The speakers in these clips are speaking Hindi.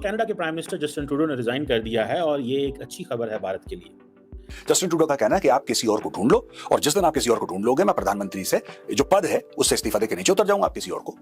कनाडा के प्राइम मिनिस्टर जस्टिन ट्रूडो ने रिजाइन कर दिया है और ये एक अच्छी खबर है भारत के लिए। जस्टिन ट्रूडो का कहना है कि आप किसी और को ढूंढ लो, और जिस दिन आप किसी और को ढूंढ लोगे, मैं प्रधानमंत्री से जो पद है उससे इस्तीफा देकर नीचे उतर जाऊंगा, आप किसी और को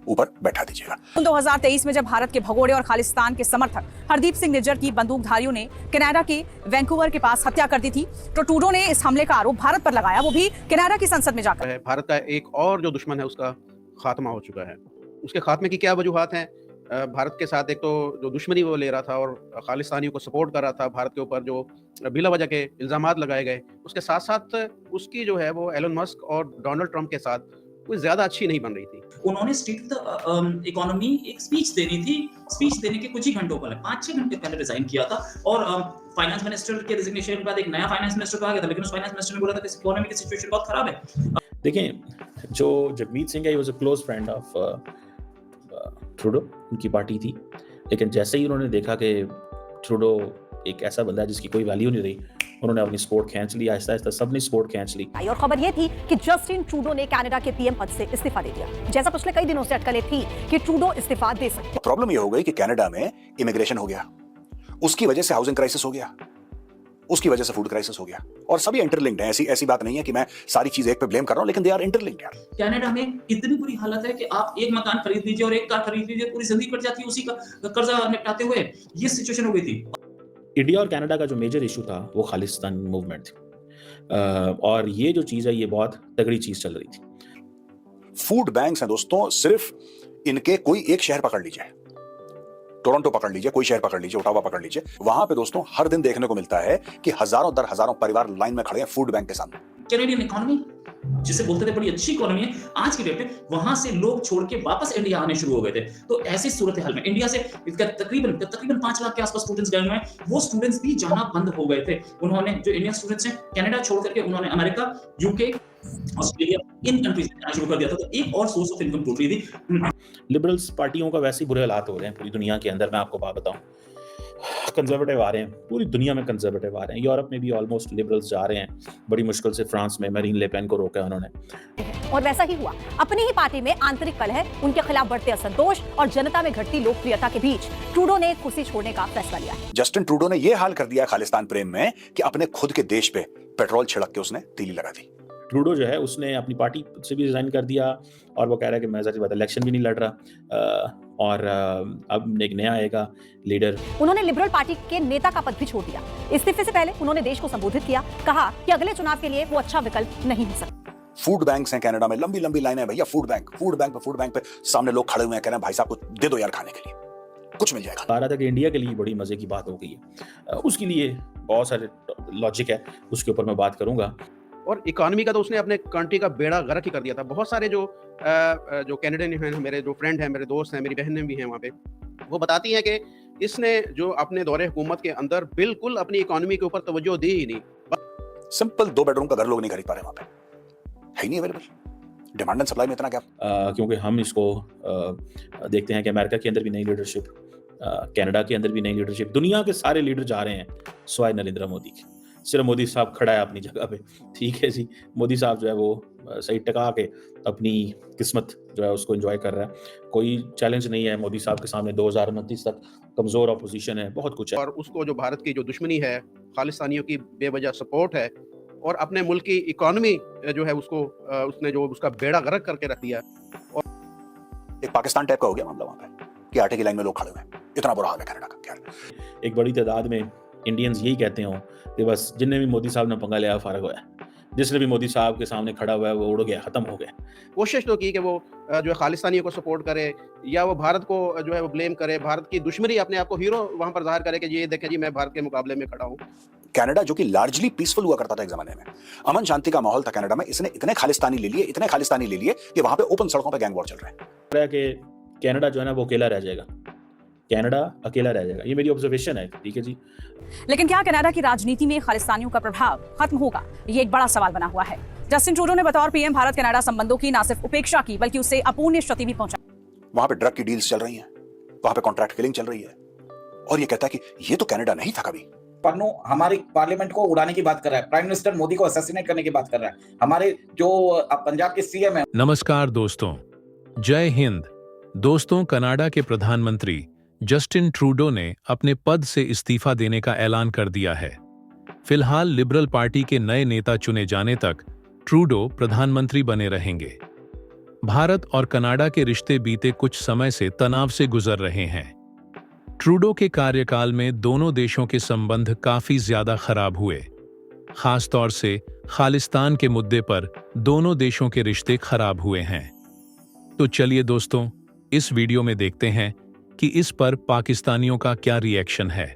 ऊपर बैठा दीजिएगा। 2023 में जब भारत के भगोड़े और खालिस्तान के समर्थक हरदीप सिंह निज्जर की बंदूकधारियों ने कनाडा के वैंकूवर के पास हत्या कर दी थी, तो ट्रूडो ने इस हमले का आरोप भारत पर लगाया, वो भी कनाडा की संसद में जाकर। भारत का एक और जो दुश्मन है उसका खात्मा हो चुका है। उसके खात्मे की क्या वजूहात हैं? भारत के साथ एक तो जो दुश्मनी वो ले रहा था और खालिस्तानियों को सपोर्ट कर रहा था, भारत के ऊपर जो बिला वजह के इल्जामात लगाए गए, उसके साथ साथ उसकी जो है वो एलन मस्क और डोनाल्ड ट्रंप के साथ कोई ज्यादा अच्छी नहीं बन रही थी। उन्होंने स्टेट इकोनॉमी एक स्पीच देनी थी, स्पीच देने के कुछ ही घंटों पहले 5-6 घंटे पहले रिजाइन किया था, और फाइनेंस मिनिस्टर के रिजिग्नेशन के बाद एक नया फाइनेंस मिनिस्टर आ गया था, लेकिन उस फाइनेंस मिनिस्टर ने बोला था कि इकोनॉमी की सिचुएशन बहुत खराब है। देखें, जो जगमीत सिंह है, he was a close friend of Trudeau, उनकी पार्टी थी, लेकिन जैसे ही उन्होंने देखा कि ट्रूडो एक ऐसा बंदा है जिसकी कोई वैल्यू नहीं रही, उन्होंने अपनी सपोर्ट खींच ली। आहिस्ता आहिस्ता सबने सपोर्ट खींच ली। और खबर यह थी कि जस्टिन ट्रूडो ने कनाडा के पीएम पद से इस्तीफा दे दिया, जैसा पिछले कई दिनों से अटकलें थी कि ट्रूडो इस्तीफा दे सकते। प्रॉब्लम यह हो गई कि कनाडा में इमिग्रेशन हो गया, उसकी वजह से हाउसिंग क्राइसिस हो गया, उसकी वजह से फूड क्राइसिस हो गया, और सभी इंटरलिंक्ड हैं। ऐसी बात नहीं है कि मैं सारी चीजें एक पे ब्लेम कर रहा हूं, लेकिन दे आर इंटरलिंक्ड यार। कनाडा में इतनी बुरी हालत है कि आप एक मकान खरीद लीजिए और एक कार खरीद लीजिए, पूरी जिंदगी कट जाती है उसी का कर्जा निपटाते हुए। ये सिचुएशन हो गई थी। इंडिया और कनाडा का जो मेजर इशू था वो खालिस्तान मूवमेंट थी, और ये जो चीज है ये बहुत तगड़ी चीज चल रही थी। फूड बैंक्स हैं दोस्तों, सिर्फ इनके कोई एक शहर पकड़ लीजिए, टोरंटो पकड़ लीजिए, कोई शहर पकड़ लीजिए, ओटावा पकड़ लीजिए, वहां पे दोस्तों हर दिन देखने को मिलता है कि हजारों दर हजारों परिवार लाइन में खड़े हैं फूड बैंक के सामने। कैनेडियन इकोनॉमी जिसे बोलते थे बड़ी अच्छी इकोनॉमी है, आज की डेट में वहां से लोग छोड़ के वापस इंडिया आने शुरू हो गए थे। तो ऐसी सूरत हाल में इंडिया से तकरीबन 5 लाख के आसपास स्टूडेंट्स गए हुए हैं, वो स्टूडेंट्स भी जाना बंद हो गए थे। उन्होंने जो इंडियन स्टूडेंट्स हैं कनाडा छोड़ करके उन्होंने अमेरिका, यूके, ऑस्ट्रेलिया, इन कंट्रीज में जाना शुरू कर दिया था। तो एक और सोर्स ऑफ इनकम टूट रही थी। लिबरल्स पार्टियों का वैसे ही बुरे हालात हो रहे हैं पूरी दुनिया के अंदर। मैं आपको बात बताऊं, कंजर्वेटिव आ रहे हैं, पूरी दुनिया में कंजर्वेटिव आ रहे हैं। यूरोप में भी ऑलमोस्ट लिबरल्स जा रहे हैं। बड़ी मुश्किल से फ्रांस में मैरीन ले पेन को रोका है उन्होंने। और वैसा ही हुआ, अपनी ही पार्टी में आंतरिक कलह, उनके खिलाफ बढ़ते असंतोष और जनता में घटती लोकप्रियता के बीच ट्रूडो ने कुर्सी छोड़ने का फैसला लिया। जस्टिन ट्रूडो ने यह हाल कर दिया खालिस्तान प्रेम में कि अपने खुद के देश पे पेट्रोल छिड़क के उसने तीली लगा दी। ट्रूडो जो है उसने अपनी पार्टी से भी रिजाइन कर दिया, और वो कह रहा है कि मैं ज़ाहिर बात है इलेक्शन भी नहीं लड़ रहा, और अब एक नया आएगा लीडर। उन्होंने लिबरल पार्टी के नेता का पद भी छोड़ दिया। इस्तीफे से पहले उन्होंने देश को संबोधित किया, कहा कि अगले चुनाव के लिए वो अच्छा विकल्प नहीं हो सकता। फूड बैंक्स हैं कनाडा में, लंबी लंबी लाइनें हैं भैया। फूड बैंक पे सामने लोग खड़े हुए हैं, कह रहे हैं भाई साहब को दे दो यार खाने के लिए, कुछ मिल जाएगा। कह रहा था कि इंडिया के लिए बड़ी मजे की बात हो गई है, उसके लिए बहुत सारे लॉजिक है, उसके ऊपर मैं बात करूंगा। और इकोनॉमी का तो उसने अपने कंट्री का बेड़ा गर्क ही कर दिया था। बहुत सारे जो कैनेडियन हैं, मेरे जो फ्रेंड हैं, मेरे दोस्त हैं, मेरी बहनें भी हैं वहाँ पे, वो बताती हैं कि इसने जो अपने दौरे हुकूमत के अंदर बिल्कुल अपनी इकोनॉमी के ऊपर तवज्जो दी ही नहीं। सिंपल 2 बेडरूम का घर लोग नहीं खरीद पा रहे, वहाँ पे है ही नहीं अवेलेबल। डिमांड एंड सप्लाई में इतना क्या? क्योंकि हम इसको देखते हैं कि अमेरिका के अंदर भी नई लीडरशिप, कनाडा के अंदर भी नई लीडरशिप, दुनिया के सारे लीडर जा रहे हैं सिवाय नरेंद्र मोदी के। सिर्फ मोदी साहब खड़ा है अपनी जगह पे, ठीक है जी। मोदी साहब जो है वो सही टका के अपनी किस्मत जो है उसको एंजॉय कर रहा है। कोई चैलेंज नहीं है मोदी साहब के सामने। 2029 तक कमजोर अपोजिशन है, बहुत कुछ है। और उसको जो भारत की जो दुश्मनी है, खालिस्तानियों की बेवजह सपोर्ट है, और अपने मुल्क की इकोनॉमी जो है उसको उसने जो उसका बेड़ा गर्क करके रख दिया। और एक पाकिस्तान टाइप का हो गया मामला वहाँ पे कि आटे की लाइन में लोग खड़े हुए हैं। इतना बुरा हाल है कनाडा का यार। एक बड़ी तादाद में इंडियंस यही कहते हो कि बस जिनने भी मोदी साहब ने पंगा लिया फारग हुआ है, जिसने भी मोदी साहब के सामने खड़ा हुआ है वो उड़ गया, खत्म हो गया। कोशिश तो की कि वो जो है खालिस्तानियों को सपोर्ट करे, या वो भारत को जो है वो ब्लेम करे, भारत की दुश्मनी, अपने आप को हीरो वहां पर जाहिर करे कि ये देखें जी मैं भारत के मुकाबले में खड़ा हूँ। कनाडा जो कि लार्जली पीसफुल हुआ करता था एक जमाने में, अमन शांति का माहौल था कनाडा में, इसने इतने खालिस्तानी ले लिए कि वहां पे ओपन सड़कों पे गैंग वॉर चल रहे हैं। कि कनाडा जो है ना वो अकेला रह जाएगा, कनाडा अकेला रह जाएगा, ये मेरी ऑब्जर्वेशन है, ठीक है जी। लेकिन क्या कनाडा की राजनीति में खालिस्तानियों का प्रभाव खत्म होगा, ये एक बड़ा सवाल बना हुआ है। जस्टिन ट्रूडो ने बतौर पीएम भारत कनाडा संबंधों की न सिर्फ उपेक्षा की बल्कि उससे अपूर्णीय क्षति भी पहुंचाई। वहां पे ड्रग की डील्स चल रही हैं, वहां पे कॉन्ट्रैक्ट किलिंग चल रही है, और ये कहता है कि ये तो कनाडा नहीं था कभी। पन्नू हमारी पार्लियामेंट को उड़ाने की बात कर रहा है, प्राइम मिनिस्टर मोदी को असैसिनेट करने की बात कर रहा है, हमारे जो पंजाब के सीएम है। नमस्कार दोस्तों, जय हिंद। दोस्तों, कनाडा के प्रधानमंत्री जस्टिन ट्रूडो ने अपने पद से इस्तीफा देने का ऐलान कर दिया है। फिलहाल लिबरल पार्टी के नए नेता चुने जाने तक ट्रूडो प्रधानमंत्री बने रहेंगे। भारत और कनाडा के रिश्ते बीते कुछ समय से तनाव से गुजर रहे हैं। ट्रूडो के कार्यकाल में दोनों देशों के संबंध काफी ज्यादा खराब हुए। खास तौर से खालिस्तान के मुद्दे पर दोनों देशों के रिश्ते खराब हुए हैं। तो चलिए दोस्तों, इस वीडियो में देखते हैं कि इस पर पाकिस्तानियों का क्या रिएक्शन है।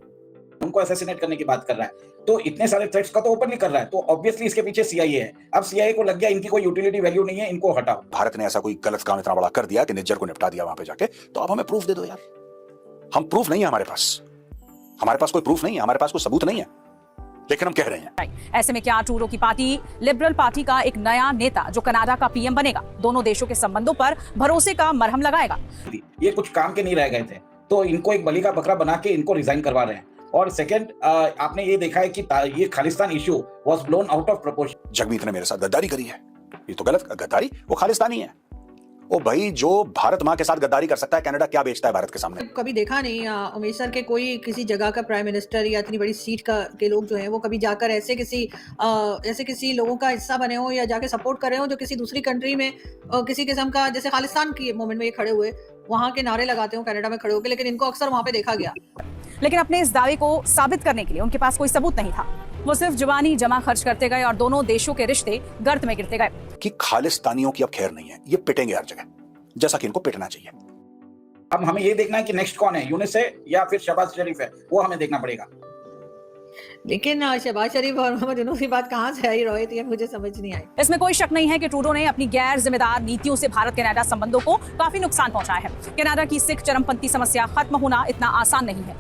उनको असैसिनेट करने की बात कर रहा है, तो इतने सारे थ्रेट्स का तो ओपनली कर रहा है, तो ऑब्वियसली इसके पीछे सीआईए है। अब सीआईए को लग गया इनकी कोई यूटिलिटी वैल्यू नहीं है, इनको हटाओ। भारत ने ऐसा कोई गलत काम इतना बड़ा कर दिया कि निज्जर को निपटा दिया वहां पे जाके, तो आप हमें प्रूफ दे दो यार। हम प्रूफ नहीं है हमारे पास कोई प्रूफ नहीं है, हमारे पास कोई सबूत नहीं है, लेकिन हम कह रहे हैं। ऐसे में क्या ट्रूडो की पार्टी लिबरल पार्टी का एक नया नेता जो कनाडा का पीएम बनेगा, दोनों देशों के संबंधों पर भरोसे का मरहम लगाएगा? ये कुछ काम के नहीं रह गए थे, तो इनको एक बलि का बकरा बना के इनको रिजाइन करवा रहे हैं। और सेकंड, आपने ये देखा है कि ये Khalistan issue was blown out of proportion. Jagmeet ने मेरे साथ गद्दारी करी है, ये तो गलत। गद्दारी वो खालिस्तानी है। ओ भाई, जो भारत माँ के साथ गद्दारी कर सकता है, कनाडा क्या बेचता है भारत के सामने? कभी देखा नहीं उमेश सर के कोई किसी जगह का प्राइम मिनिस्टर या इतनी बड़ी सीट के लोग जो हैं वो कभी जाकर ऐसे किसी लोगों का हिस्सा बने हो या जाके सपोर्ट कर रहे हो जो किसी दूसरी कंट्री में किसी किस्म का, जैसे खालिस्तान की मोमेंट में ये खड़े हुए वहां के नारे लगाते हो कनाडा में खड़े होकर, लेकिन इनको अक्सर वहां पे देखा गया। लेकिन अपने इस दावे को साबित करने के लिए उनके पास कोई सबूत नहीं था। वो सिर्फ जुबानी जमा खर्च करते गए और दोनों देशों के रिश्ते गर्त में गिरते गए। कि खालिस्तानियों की अब खैर नहीं है, ये पिटेंगे हर जगह, जैसा कि इनको पिटना चाहिए। अब हमें ये देखना है कि नेक्स्ट कौन है, यूनिस है या फिर शहबाज शरीफ है, वो हमें देखना पड़ेगा। लेकिन शहबाज शरीफ और मोहम्मद यूनुस की बात कहां से आई रोहित, ये मुझे समझ नहीं आई। इसमें कोई शक नहीं है कि ट्रूडो ने अपनी गैर जिम्मेदार नीतियों से भारत कनाडा संबंधों को काफी नुकसान पहुंचाया है। कनाडा की सिख चरमपंथी समस्या खत्म होना इतना आसान नहीं है।